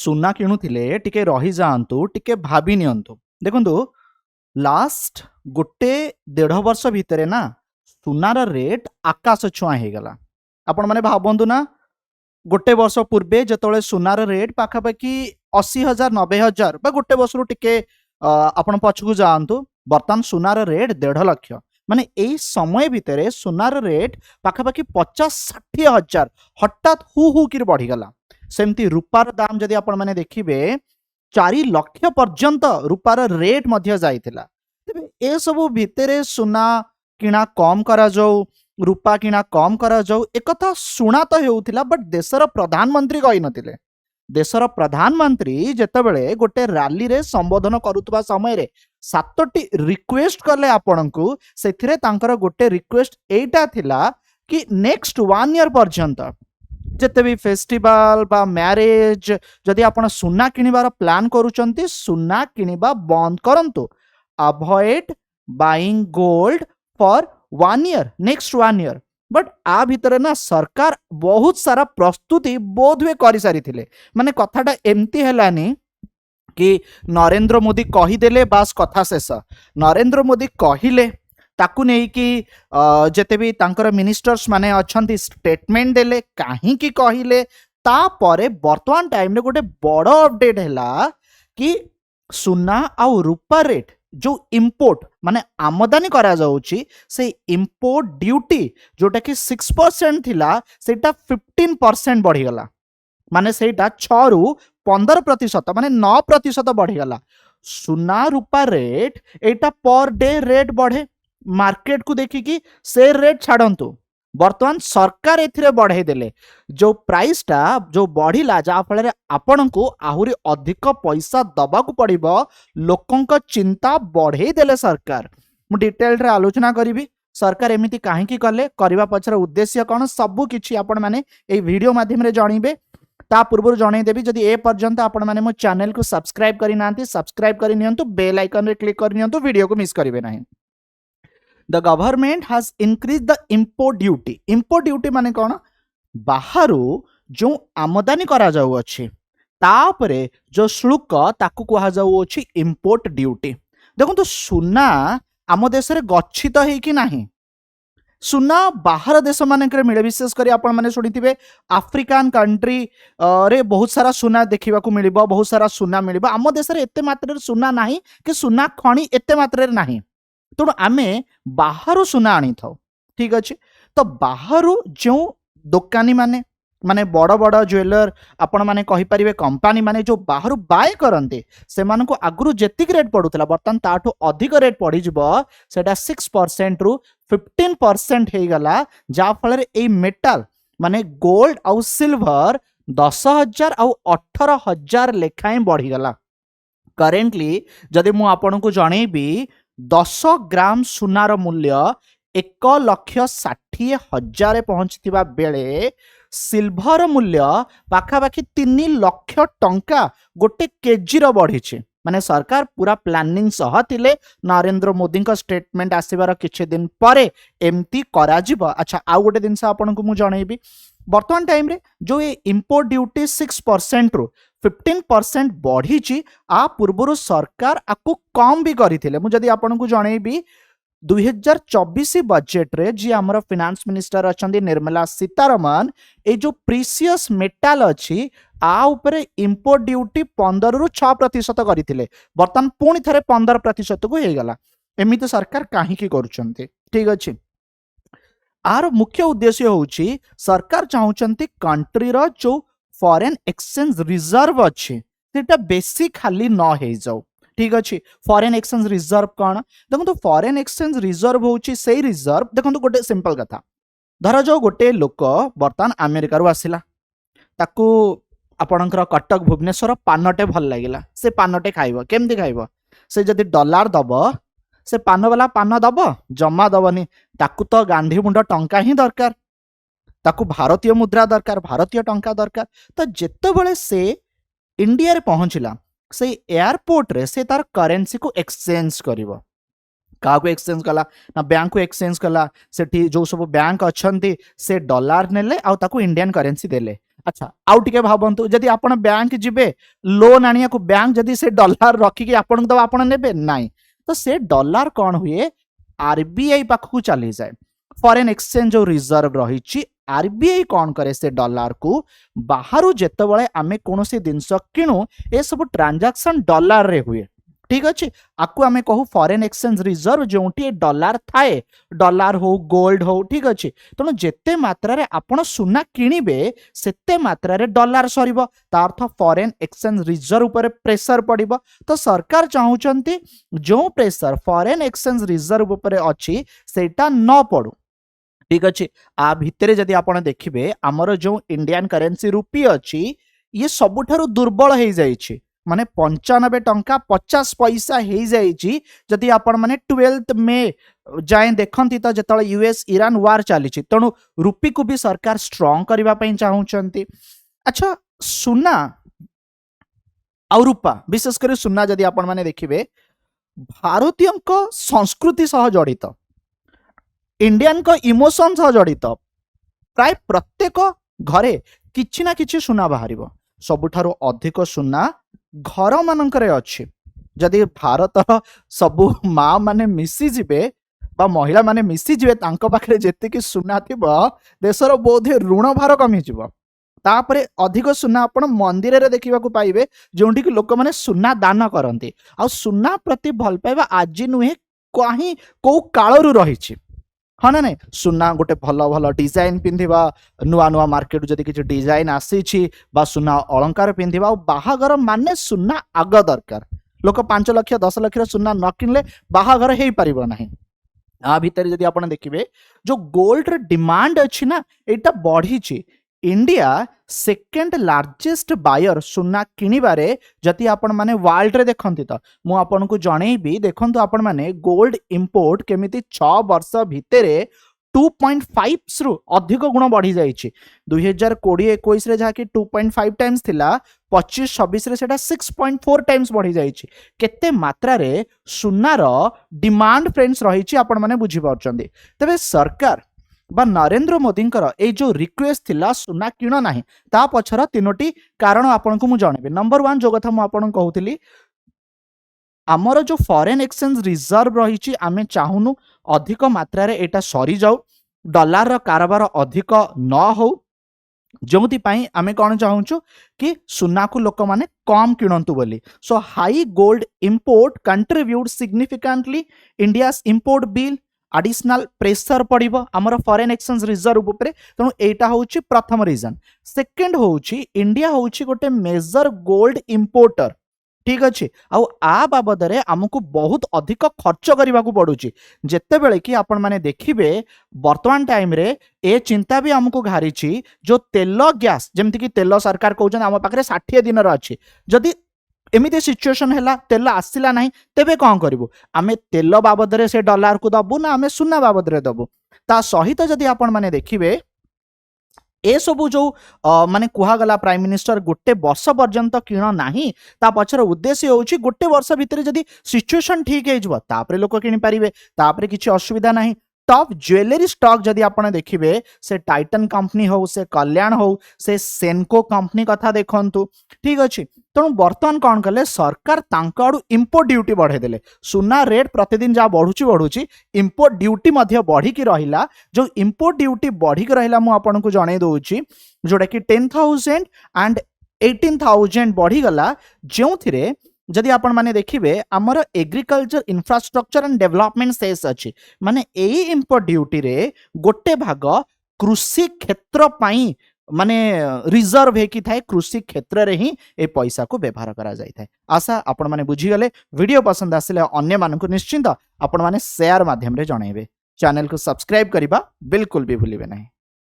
सुना किणुथिले टिके रही जातु टिके भाभी नियंतु देखंतु लास्ट गोटे 1.5 वर्ष भितर ना सुनार रेट आकाश छुआ हो गला। आपण माने भाबंतु ना गोटे वर्ष पूर्वे जिते सुनार रेट पाखापाखि 80,000 90,000 गोटे वर्ष टिके आपण पछकू जातु बर्तमान सुनार रेट 1.5 लाख माने यही समय भितर सुनार रेट पाखापाखि 50-60,000 हठात हु कि बढ़ीगला। सेमती रूपार दाम जदि आपण माने देखिबे 4 लाख पर्यंत रूपार रेट मध्य जाइतिला। तेबे ए सबु भितरे सुना किणा कम करा जाऊ रूपा किणा कम करा जाऊ एकथा शुणा तो हेउथिला बट देशर प्रधानमंत्री कहि नथिले। देशर प्रधानमंत्री जेतेबेले गोटे रैली रे संबोधन करुतबा समय रे 7टी रिक्वेस्ट कले आपनकू सेथिरे तांकर गोटे रिक्वेस्ट एटा थिला कि नेक्स्ट 1 ईयर पर्यंत जिते भी फेस्टिवल बा मैरेज जदि आपण सुना किनिबार प्लान करूचंती सुना किनिबा बंद करंतु avoid buying gold for 1 year next 1 year. But आ भितर ना सरकार बहुत सारा प्रस्तुति बोध हुए करि सारी थिले माने कथाटा एमती हेलानी कि नरेंद्र मोदी कहीदेले बास कथा शेष। नरेंद्र मोदी कहिले ताकू नहीं कि जेते भी तांकर मिनिस्टर्स माने अछंती स्टेटमेंट देले काहे कि कहिले तापरे वर्तमान टाइम रे गोटे बड़ अपडेट हैला कि सुना आ रूपा रेट जो इंपोर्ट माने आमदानी करा जाउची से इंपोर्ट ड्यूटी जोटा कि 6% थिला सेटा 15% बढ़ी गला माने सेटा 6 रु 15% माने 9% बढ़ी गला। सुना रूपा रेट एटा पर डे रेट बढ़े मार्केट को देखिकी से रेट छाड़ंतु वर्तमान सरकार एथिरे बढ़ाई देले जो प्राइस टा जो बढ़िला जा फल आपण को आहुरी अधिक पैसा दबाकू पड़िबो लोकंक चिंता बढ़ाई देले सरकार। मु डिटेल रे आलोचना करिवि सरकार एमिति काहेकि कले करबा पछर उद्देश्य कोन सबु किछि आपण माने ए वीडियो माध्यम रे जानिबे। ता पूर्व जणाई देबी जदि ए पर्यंत आपण माने मो चैनल को सब्सक्राइब करि नांती सब्सक्राइब करि नियंतु बेल आइकन रे क्लिक करि नियंतु वीडियो को मिस करिवे नाही। The government has increased the import duty। import duty माने कौन बाहरु जो आमदानी करा जाऊ अछि तापरे जो शुल्क ताकू कहा जाऊ अछि import duty। देखो तो सुना आम देश रे गच्छित है कि नाही सुना बाहर देश मानक मिले विशेष करी आपण माने सुनिथिबे आफ्रिकान कंट्री रे बहुत सारा सुना देखिबा को मिलिबो बहुत सारा सुना मिलिबो आम देश रे एते मात्रा रे सुना नाही कि सुना खणी एते मात्रा रे नाही तेणु आमे बाहर सुना आनी था ठीक अच्छे। तो बाहर जो दुकानी माने माने बड़ बड़ ज्वेलर आपण माने कहि परिबे कंपनी माने जो बाहर बाय करंते से मानको आगुरु जेतिक रेट पडुतला बर्तन ताठो अधिक रेट पड़ी जिवो सेटा 6% रु 15% हे गला जा फल रे ए मेटल माने गोल्ड आउ सिल्वर 10,000 आउ 18,000 लेखाएं बढ़ी गला। करेंटली जदि मु आपन को जणेबी 10 ग्राम सुनार मूल्य 1,60,000 पहुंची बेले सिल्भर मूल्य पाखापाखि 3 लाख टंका गोटे केजी बढ़ी माने सरकार पूरा प्लानिंग सह थिले नरेंद्र मोदी का स्टेटमेंट आसबार किछि दिन परे एमती करा जिवो। अच्छा आउ गोटे दिन से आपन को मु जणेबी वर्तमान टाइम रे जो ये इंपोर्ट ड्यूटी 6% रु 15% बढ़ी आ पूर्व सरकार आपको कम भी करथिले। मु जदि आपन को जणेबी 2024 बजेट रे जी हमर फाइनेंस मिनिस्टर अछंदी निर्मला सीतारमन ए जो प्रीसियस मेटल अछि आ ऊपर इंपोर्ट ड्यूटी 15 रु 6% करथिले वर्तमान पुणी थरे 15% को हे गला। एमिति सरकार काहे की करूचंती ठीक अछि। आर मुख्य उद्देश्य होउची सरकार चाहूचंती कंट्री रो जो फॉरेन एक्सचेंज रिजर्व अच्छे सेटा बेसी खाली न हे जाऊ ठीक अच्छे। फॉरेन एक्सचेंज रिजर्व कौन देखो तो फॉरेन एक्सचेंज रिजर्व होउची से रिजर्व देखो तो गोटे सिंपल कथा धर जो गोटे लोक बर्तमान अमेरिका रु आसिला ताकू आपणकर कटक भुवनेश्वर पानटे भल लागिला से पानटे खाइबो केमती खाइबो से जदि डॉलर दब से पान वाला पान दब जमा दबनी ताकू तो गांधी मुंड टंका ही दरकार ताकू भारतीय मुद्रा दरकार भारतीय टंका दरकार। तो जेतेबेले से इंडिया रे पहुंचला से एयरपोर्ट रे से तार करेंसी को एक्सचेंज करिवो क्या को एक्सचेंज कला ना बैंक को एक्सचेंज कला सेठी जो सब बैंक अच्छंती से डॉलर नेले आ ताकू इंडियन करेंसी देले अच्छा आउ टिके भाबंतु जदि आपण बैंक जिबे लोन आनिया को बैंक जदि से डॉलर रखिकी आपण दबा आपण नेबे नाही तो से डॉलर कौन हुए आरबीआई पाखु चली जाए फॉरेन एक्सचेंज जो रिजर्व रही आरबीआई कौन करे से डॉलर को बाहर जेतबळे आमे कोनोसी जिंस किणु ए सब ट्रांजैक्शन डॉलर रे हुए ठीक अच्छे आपको आमे कहू फॉरेन एक्सचेंज रिजर्व जोटी डॉलर थाए डॉलर हो गोल्ड हो ठीक अच्छे तेणु जेते मात्रा रे आपण सुना किणिबे सेते मात्रा रे डॉलर सरीबो ता अर्थ फॉरेन एक्सचेंज रिजर्व ऊपर प्रेशर पड़िबो तो सरकार चाहूचंती जो प्रेशर फॉरेन एक्सचेंज रिजर्व ऊपर अछि सेटा न पड़ू ठीक अच्छे आ भितरे जदि आपण देखिबे हमर जो इंडियन करेंसी रुपी अछि ये सबुठारु दुर्बल हो जाइछि माने 95 टंका 50 पैसा हो जाइछि जदि आपण माने 12 में जाए देखंती तो जतले यूएस ईरान वार चली तेणु रुपी को भी सरकार स्ट्रांग करबा पई चाहूचंती अच्छा सुना आ रूपा विशेष कर सुना जदि आपण माने देखिबे भारतीय संस्कृति सह जड़ित इंडियन को इमोशन सह जड़ित प्राय प्रत्येक घरे किछि ना किछि सुना बाहरिबो सबुठारु अधिक सुना घर मानकरे अछि जदि भारत सबु माँ माने मिसी जिबे बा महिला माने मिसी जिबे तांको पाखरे जेतिकी सुना थिबो देशर बोधे ऋण भार कमी जिवो तापरे अधिक सुना आपण मंदिर रे देखिबा को पाइबे जोंठी कि लोक माने सुना दान करंती आ सुना प्रति भल पाइबा आज नुहे कहीं को कालरू रहिछि हाँ ना नहीं सुना गोटे भल भल डिजाइन पिंधिबा नुआ नुआ मार्केट जदि किछि डिजाइन आसीछि बा सुना अलंकार पिंधिबा बाहागर माने सुना आग दरकार लोक 5 लाख 10 लाख सुना न किनले बाहागर हेई परिबो नाही आ भितर जदि आपण देखिबे जो गोल्ड रे डिमांड अछि ना एटा बढ़ीछि इंडिया सेकेंड लार्जेस्ट बायर सुना किनिबारे जति आपण माने वर्ल्ड रे देखंती तो मु आपण को जणेबी देखंतु आपण माने गोल्ड इंपोर्ट केमिति 6 वर्ष भितरे 2.5 रु अधिक गुण बढ़ी जाइछि 2020-21 रे जाके 2.5 टाइम्स थिला 25-26 रे सेटा 6.4 टाइम्स बढ़ी जाइछि केते मात्रा रे सुनार डिमांड फ्रेंड्स रहिछि आपण माने बुझी पाउछंदी तबे सरकार बा नरेंद्र मोदींकर ए जो रिक्वेस्ट थिला सुना किण नाही ता पछर तीनोटी कारण आपन को मु जणेबे नंबर 1 जो कथा मु आपन कहउथिली हमर जो फॉरेन एक्सचेंज रिजर्व रहिछि आमे चाहुनु अधिक मात्रा रे एटा सरी जाऊ डॉलर रो कारोबार अधिक न हो जोंति पई आमे कोन चाहूछु कि सुना को लोक माने कम किणंतु बोली so high gold import contribute significantly India's import bill additional pressure पड़िबो हमर फॉरेन एक्सचेंज रिजर्व ऊपर तेणु एटा होउची प्रथम रीजन सेकंड होउची इंडिया होउची गोटे मेजर गोल्ड इंपोर्टर ठीक अच्छे आ बाबद रे हमको बहुत अधिक खर्च करने को पड़ुची जेते बेले कि आपण माने देखिबे वर्तमान टाइम रे ए चिंता भी हमको घारी जो तेल गैस जमती कि तेल सरकार कहउछन हम पाखरे 60 दिन रा अछि जदी एमिते सिचुएशन हैला तेल आसिला नाही तेबे कौन करिवो आमे तेल बाबद रे से डॉलर को दबु ना आमे सुना बाबद रे दबु ता सहित जदी आपण माने देखिबे ए सबु जो माने कुहागला प्राइम मिनिस्टर गोटे वर्ष पर्यंत किण नाही ता पछर उद्देश्य होउची गोटे वर्ष भितर जदी सिचुएशन ठीक हे जबो तापरे लोक किनि पारिबे तापरे किछि असुविधा नाही टॉप ज्वेलरी स्टॉक जदि आपण देखिबे से टाइटन कंपनी हो से कल्याण हो से सेनको कंपनी कथा देखंतु ठीक अछि तेणु बर्तमान कौन कले सरकार तांक आड़ू इंपोर्ट ड्यूटी बढ़े देले सुना रेट प्रतिदिन जहाँ बढ़ुची इंपोर्ट ड्यूटी मध्य बढ़िकी रहिला जो इंपोर्ट ड्यूटी बढ़िकी रहिला मु आपन को जणे दउची जोटा कि 10,000 एंड 18,000 बढ़ी गला जो थिरे जदि आपण माने देखिबे हमर agriculture infrastructure and development cess अछि माने एई इंपोर्ट ड्यूटी रे गोटे भाग कृषि क्षेत्र पाई माने रिजर्व है कि थाए कृषि क्षेत्र रे ही ए पैसा को व्यवहार करा जाय थाए आशा आपण माने बुझी गले वीडियो पसंद आसिले अन्य मानन को निश्चिंत आपण माने शेयर माध्यम रे जणाइबे चैनल को सब्सक्राइब करिबा बिल्कुल भी भूलिबे नहीं।